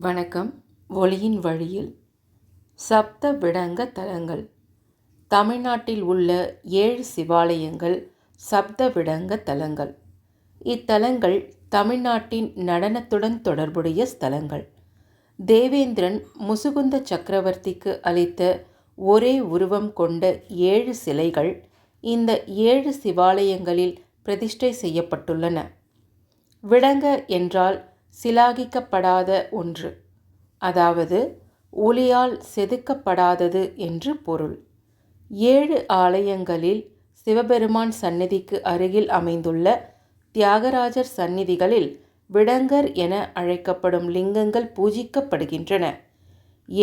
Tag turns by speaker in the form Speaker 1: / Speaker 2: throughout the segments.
Speaker 1: வணக்கம். ஒளியின் வழியில் சப்த விடங்க தலங்கள். தமிழ்நாட்டில் உள்ள 7 சிவாலயங்கள் சப்த விடங்க தலங்கள். இத்தலங்கள் தமிழ்நாட்டின் நடனத்துடன் தொடர்புடைய ஸ்தலங்கள். தேவேந்திரன் முசுகுந்த சக்கரவர்த்திக்கு அளித்த ஒரே உருவம் கொண்ட 7 சிலைகள் இந்த 7 சிவாலயங்களில் பிரதிஷ்டை செய்யப்பட்டுள்ளன. விடங்க என்றால் சிலாகிக்கப்படாத ஒன்று, அதாவது ஒளியால் செதுக்கப்படாதது என்று பொருள். 7 ஆலயங்களில் சிவபெருமான் சந்நிதிக்கு அருகில் அமைந்துள்ள தியாகராஜர் சந்நிதிகளில் விடங்கர் என அழைக்கப்படும் லிங்கங்கள் பூஜிக்கப்படுகின்றன.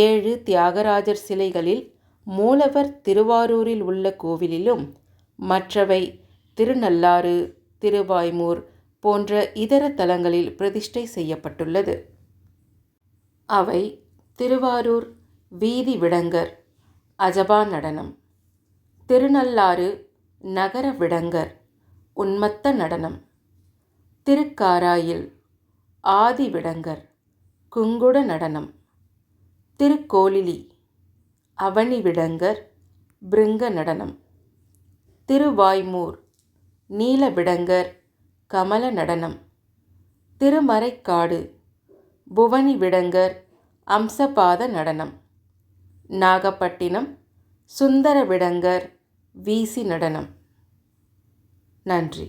Speaker 1: 7 தியாகராஜர் சிலைகளில் மூலவர் திருவாரூரில் உள்ள கோவிலிலும் மற்றவை திருநள்ளாறு, திருவாய்மூர் போன்ற இதர தலங்களில் பிரதிஷ்டை செய்யப்பட்டுள்ளது. அவை திருவாரூர் வீதி விடங்கர் அஜபா நடனம், திருநள்ளாறு நகர விடங்கர் உன்மத்த நடனம், திருக்காராயில் ஆதி விடங்கர் குங்குட நடனம், திருக்கோளிலி அவனி விடங்கர் பிருங்க நடனம், திருவாய்மூர் நீல விடங்கர் கமல நடனம், திருமறைக்காடு புவனி விடங்கர் அம்சபாத நடனம், நாகப்பட்டினம் சுந்தர விடங்கர் வீசி நடனம். நன்றி.